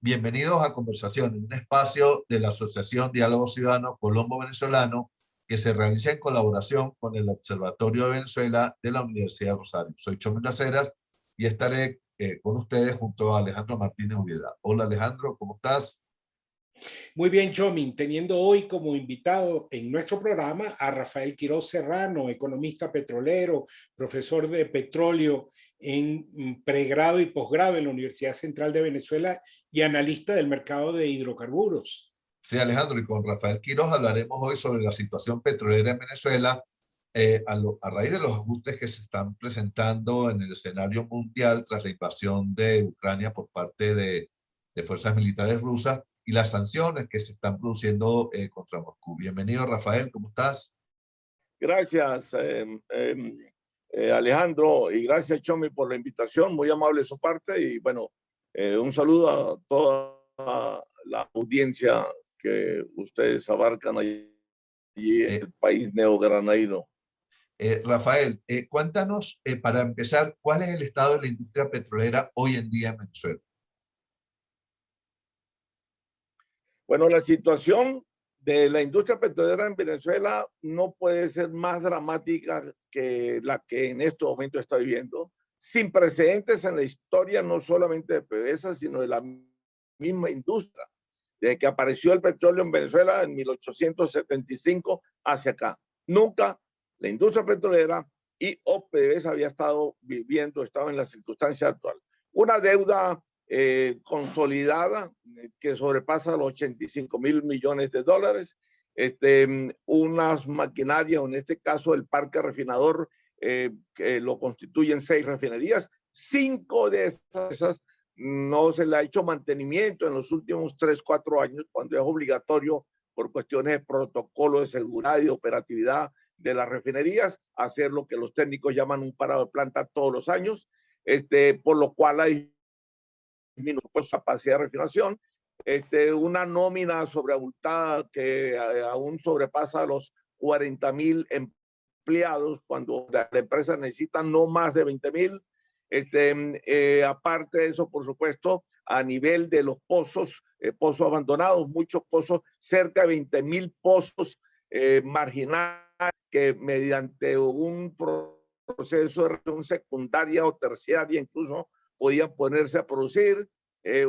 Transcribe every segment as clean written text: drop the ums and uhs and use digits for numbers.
Bienvenidos a Conversaciones, un espacio de la Asociación Diálogo Ciudadano Colombo-Venezolano que se realiza en colaboración con el Observatorio de Venezuela de la Universidad de Rosario. Soy Chomel Aceras y estaré con ustedes junto a Alejandro Martínez Urieta. Hola Alejandro, ¿cómo estás? Muy bien, Chomin, teniendo hoy como invitado en nuestro programa a Rafael Quiroz Serrano, economista petrolero, profesor de petróleo en pregrado y posgrado en la Universidad Central de Venezuela y analista del mercado de hidrocarburos. Sí, Alejandro, y con Rafael Quiroz hablaremos hoy sobre la situación petrolera en Venezuela a raíz de los ajustes que se están presentando en el escenario mundial tras la invasión de Ucrania por parte de fuerzas militares rusas y las sanciones que se están produciendo contra Moscú. Bienvenido, Rafael, ¿cómo estás? Gracias, Alejandro, y gracias, Chomi, por la invitación. Muy amable de su parte. Y bueno, un saludo a toda la audiencia que ustedes abarcan allí en Eh, el país neogranadino. Rafael, cuéntanos, para empezar, ¿cuál es el estado de la industria petrolera hoy en día en Venezuela? Bueno, la situación de la industria petrolera en Venezuela no puede ser más dramática que la que en este momento está viviendo, sin precedentes en la historia, no solamente de PDVSA, sino de la misma industria. Desde que apareció el petróleo en Venezuela en 1875 hacia acá. Nunca la industria petrolera y PDVSA había estado estaba en la circunstancia actual. Una deuda consolidada que sobrepasa los 85.000 millones de dólares, unas maquinarias, en este caso el parque refinador, que lo constituyen 6 refinerías, 5 de esas no se le ha hecho mantenimiento en los últimos 3, 4 años, cuando es obligatorio por cuestiones de protocolo de seguridad y de operatividad de las refinerías, hacer lo que los técnicos llaman un parado de planta todos los años, por lo cual hay su capacidad de refinación, una nómina sobreabultada que aún sobrepasa los 40.000 empleados cuando la empresa necesita no más de 20.000. Aparte de eso, por supuesto, a nivel de los pozos, pozos abandonados, muchos pozos, cerca de 20.000 pozos marginales que mediante un proceso de reacción secundaria o terciaria incluso podían ponerse a producir,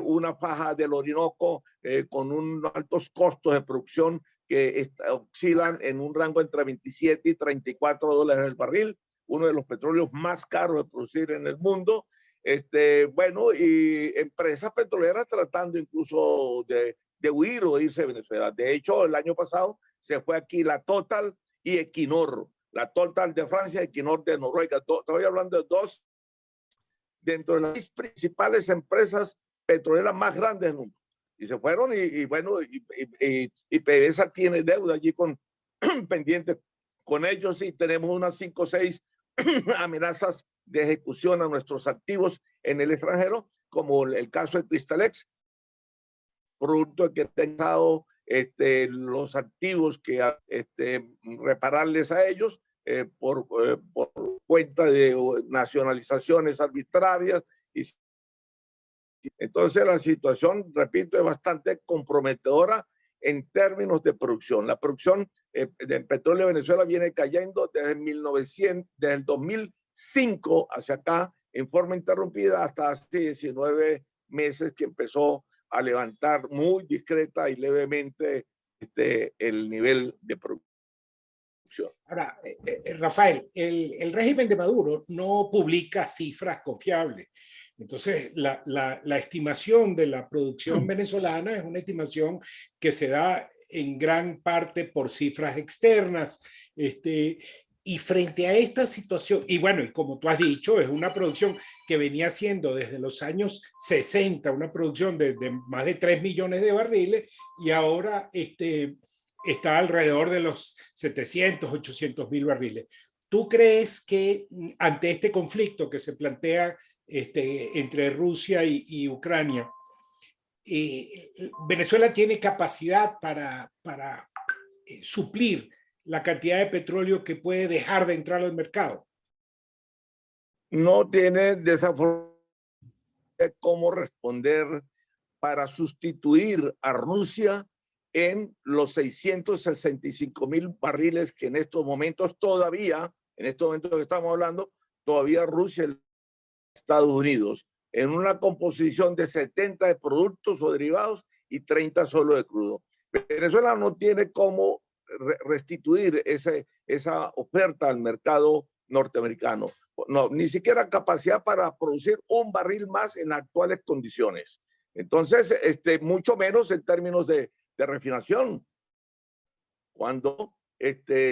una faja del Orinoco con unos altos costos de producción que oscilan en un rango entre 27 y 34 dólares el barril, uno de los petróleos más caros de producir en el mundo. Bueno, y empresas petroleras tratando incluso de huir o irse de Venezuela. De hecho, el año pasado se fue aquí la Total y Equinor. La Total de Francia y Equinor de Noruega. Estoy hablando de dos dentro de las principales empresas petroleras más grandes del mundo. Y se fueron y bueno, y PDVSA tiene deuda allí con pendiente con ellos y tenemos unas 5 o 6 amenazas de ejecución a nuestros activos en el extranjero, como el caso de Cristalex, producto que han dado los activos que repararles a ellos por cuenta de nacionalizaciones arbitrarias. Entonces la situación, repito, es bastante comprometedora en términos de producción. La producción del petróleo de Venezuela viene cayendo desde el 2005 hacia acá en forma interrumpida hasta hace 19 meses que empezó a levantar muy discreta y levemente el nivel de producción. Ahora, Rafael, el régimen de Maduro no publica cifras confiables. Entonces, la estimación de la producción venezolana es una estimación que se da en gran parte por cifras externas. Y frente a esta situación, y bueno, y como tú has dicho, es una producción que venía siendo desde los años 60, una producción de más de 3 millones de barriles, y ahora está alrededor de los 700, 800 mil barriles. ¿Tú crees que ante este conflicto que se plantea entre Rusia y Ucrania, Venezuela tiene capacidad para suplir la cantidad de petróleo que puede dejar de entrar al mercado? No tiene desafortunadamente cómo responder para sustituir a Rusia en los 665,000 barriles que en estos momentos todavía, en estos momentos que estamos hablando, todavía Rusia y Estados Unidos, en una composición de 70 de productos o derivados y 30 solo de crudo. Venezuela no tiene cómo restituir esa oferta al mercado norteamericano. No, ni siquiera capacidad para producir un barril más en actuales condiciones. Entonces, mucho menos en términos de refinación, cuando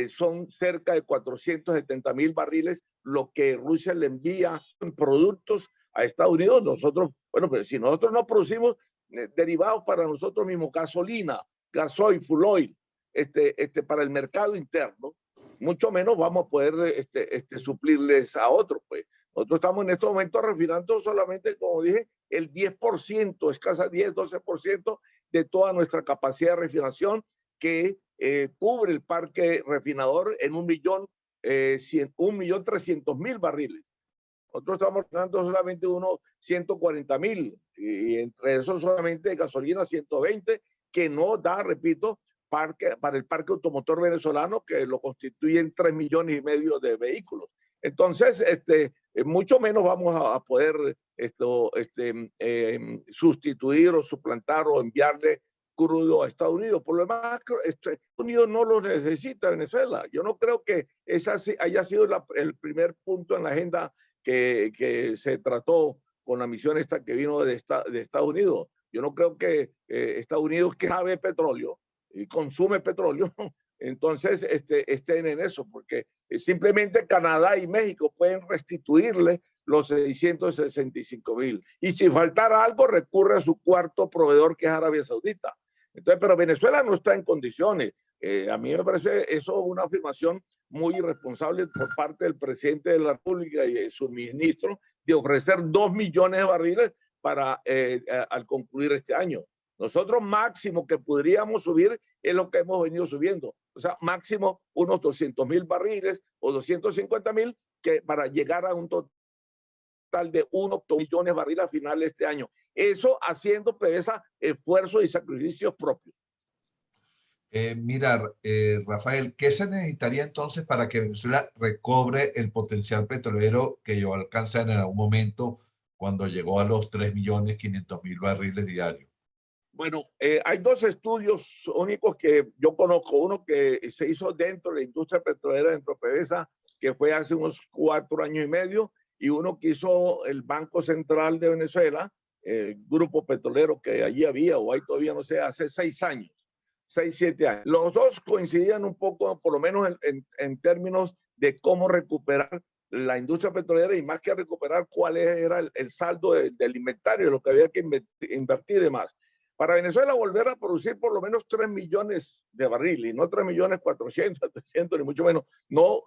son cerca de 470,000 barriles lo que Rusia le envía en productos a Estados Unidos. Nosotros, bueno, pero si nosotros no producimos derivados para nosotros mismos, gasolina, gasoil, fuel oil, para el mercado interno, mucho menos vamos a poder suplirles a otros. Pues nosotros estamos en estos momentos refinando solamente, como dije, el 10%, escasa 10, 12% de toda nuestra capacidad de refinación, que cubre el parque refinador en 1.300.000 barriles. Nosotros estamos refinando solamente unos 140,000, y entre esos solamente gasolina 120, que no da, repito, para el parque automotor venezolano, que lo constituyen 3,5 millones de vehículos. Entonces, mucho menos vamos a poder sustituir o suplantar o enviarle crudo a Estados Unidos. Por lo demás, Estados Unidos no lo necesita Venezuela. Yo no creo que esa haya sido el primer punto en la agenda que se trató con la misión esta que vino de Estados Unidos. Yo no creo que Estados Unidos, que sabe petróleo y consume petróleo, entonces estén en eso, porque simplemente Canadá y México pueden restituirle los 665,000. Y si faltara algo, recurre a su cuarto proveedor, que es Arabia Saudita. Entonces, pero Venezuela no está en condiciones. A mí me parece eso una afirmación muy irresponsable por parte del presidente de la República y su ministro, de ofrecer 2 millones de barriles al concluir este año. Nosotros máximo que podríamos subir es lo que hemos venido subiendo. O sea, máximo unos 200,000 barriles o 250,000, para llegar a un total de 1 millón de barriles a final de este año. Eso haciendo PDVSA esfuerzos y sacrificios propios. Mira, Rafael, ¿qué se necesitaría entonces para que Venezuela recobre el potencial petrolero que yo alcancé en algún momento cuando llegó a los 3.500.000 barriles diarios? Bueno, hay dos estudios únicos que yo conozco. Uno que se hizo dentro de la industria petrolera, dentro de PDVSA, que fue hace unos 4 años y medio, y uno que hizo el Banco Central de Venezuela, el grupo petrolero que allí había, o hay todavía, no sé, hace 6 años, 6, 7 años. Los dos coincidían un poco, por lo menos en términos de cómo recuperar la industria petrolera, y más que recuperar, cuál era el saldo del inventario, lo que había que invertir y demás. Para Venezuela volver a producir por lo menos 3 millones de barriles, y no 3.400.000, 300, ni mucho menos, no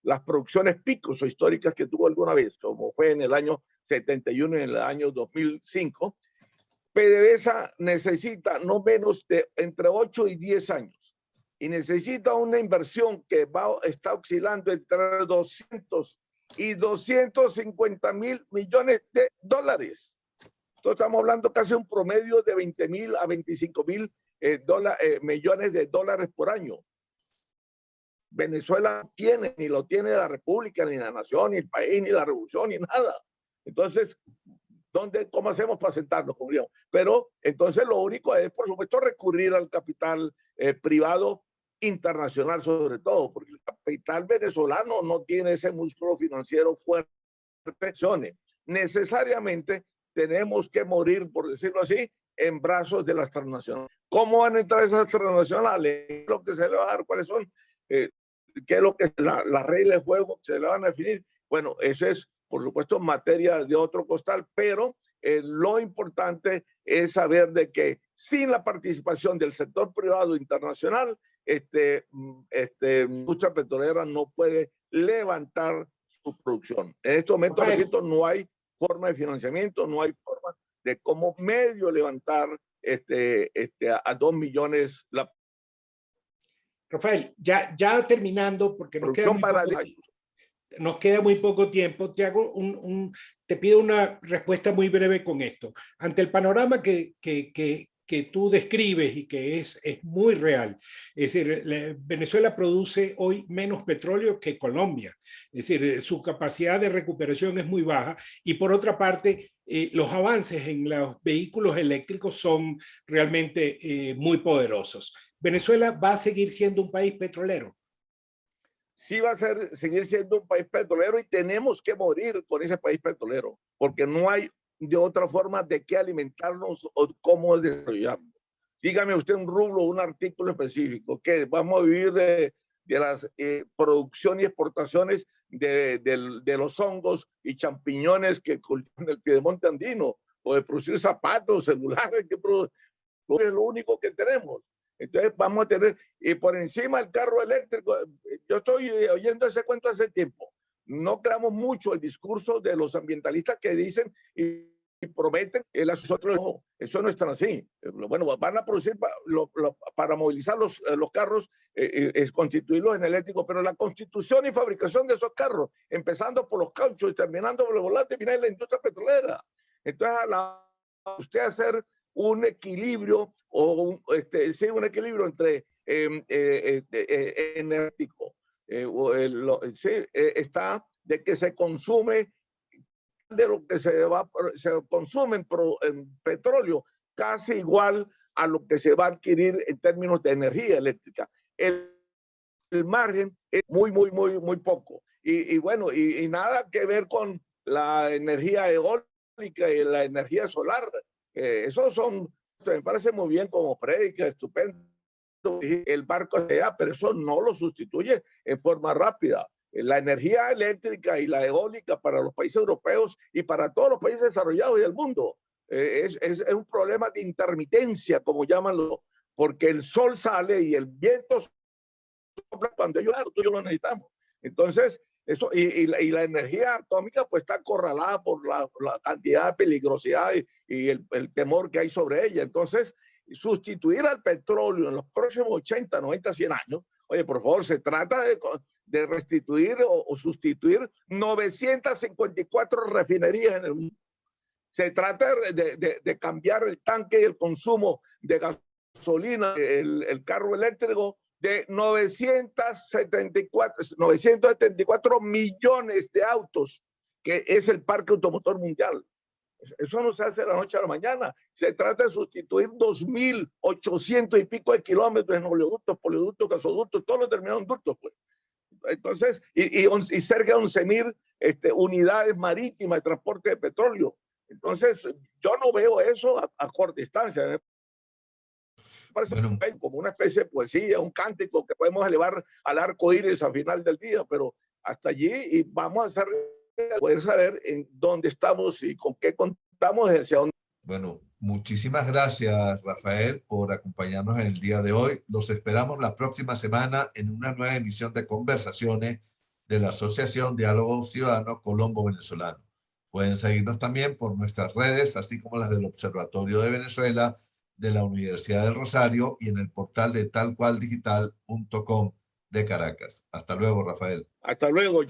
las producciones picos o históricas que tuvo alguna vez, como fue en el año 71 y en el año 2005, PDVSA necesita no menos de entre 8 y 10 años, y necesita una inversión que está oscilando entre 200 y 250,000 millones de dólares. Entonces estamos hablando casi un promedio de 20,000 a 25,000 millones de dólares por año. Venezuela no tiene, ni lo tiene la República, ni la nación, ni el país, ni la revolución, ni nada. Entonces, ¿cómo hacemos para sentarnos? Pero entonces lo único es, por supuesto, recurrir al capital privado internacional, sobre todo, porque el capital venezolano no tiene ese músculo financiero fuerte. Necesariamente tenemos que morir, por decirlo así, en brazos de las transnacionales. ¿Cómo van a entrar esas transnacionales? ¿Lo que se le va a dar? ¿Cuáles son? ¿Qué es lo que la regla de juego se le van a definir? Bueno, eso es, por supuesto, materia de otro costal, pero lo importante es saber de que sin la participación del sector privado internacional, industria petrolera no puede levantar su producción. En este momento, repito, no hay forma de financiamiento, no hay forma de cómo medio levantar a 2 millones la Rafael, ya terminando, porque nos queda muy poco, nos queda muy poco tiempo. Te pido una respuesta muy breve con esto. Ante el panorama que tú describes y que es muy real. Es decir, Venezuela produce hoy menos petróleo que Colombia. Es decir, su capacidad de recuperación es muy baja y por otra parte, los avances en los vehículos eléctricos son realmente muy poderosos. ¿Venezuela va a seguir siendo un país petrolero? Sí va a seguir siendo un país petrolero y tenemos que morir con ese país petrolero, porque no hay de otra forma de qué alimentarnos o cómo desarrollarnos. Dígame usted un rubro, un artículo específico, que vamos a vivir de las producción y exportaciones de los hongos y champiñones que cultivan el piedemonte andino, o de producir zapatos, celulares, que es lo único que tenemos. Entonces vamos a tener, y por encima el carro eléctrico, yo estoy oyendo ese cuento hace tiempo. No creamos mucho el discurso de los ambientalistas que dicen y prometen nosotros no, eso no es tan así. Bueno, van a producir para movilizar los carros, es constituirlos en eléctricos, pero la constitución y fabricación de esos carros, empezando por los cauchos y terminando por los volantes, viene la industria petrolera. Entonces, usted hacer un equilibrio o un equilibrio entre energético, está de que se consume de lo que se consume en petróleo casi igual a lo que se va a adquirir en términos de energía eléctrica. El margen es muy poco y bueno, y nada que ver con la energía eólica y la energía solar. Esos son, me parece muy bien como prédica, estupendo el barco allá, pero eso no lo sustituye en forma rápida. La energía eléctrica y la eólica para los países europeos y para todos los países desarrollados del mundo es un problema de intermitencia, como llamanlo, porque el sol sale y el viento sopla cuando ellos lo necesitamos. Entonces, eso, y la energía atómica pues está acorralada por la cantidad de peligrosidad y el temor que hay sobre ella. Entonces, sustituir al petróleo en los próximos 80, 90, 100 años, oye, por favor, se trata de restituir o sustituir 954 refinerías en el mundo. Se trata de cambiar el tanque y el consumo de gasolina, el carro eléctrico, de 974 millones de autos, que es el parque automotor mundial. Eso no se hace de la noche a la mañana. Se trata de sustituir 2.800 y pico de kilómetros en oleoductos, poliductos, gasoductos, todos los terminados ductos, pues. Entonces, y cerca de 11.000 unidades marítimas de transporte de petróleo. Entonces, yo no veo eso a corta distancia. Parece como una especie de poesía, un cántico que podemos elevar al arco iris al final del día, pero hasta allí y vamos a poder saber en dónde estamos y con qué contamos y hacia dónde. Bueno, muchísimas gracias, Rafael, por acompañarnos en el día de hoy. Los esperamos la próxima semana en una nueva emisión de Conversaciones de la Asociación Diálogo Ciudadano Colombo-Venezolano. Pueden seguirnos también por nuestras redes, así como las del Observatorio de Venezuela, de la Universidad del Rosario y en el portal de talcualdigital.com de Caracas. Hasta luego, Rafael. Hasta luego.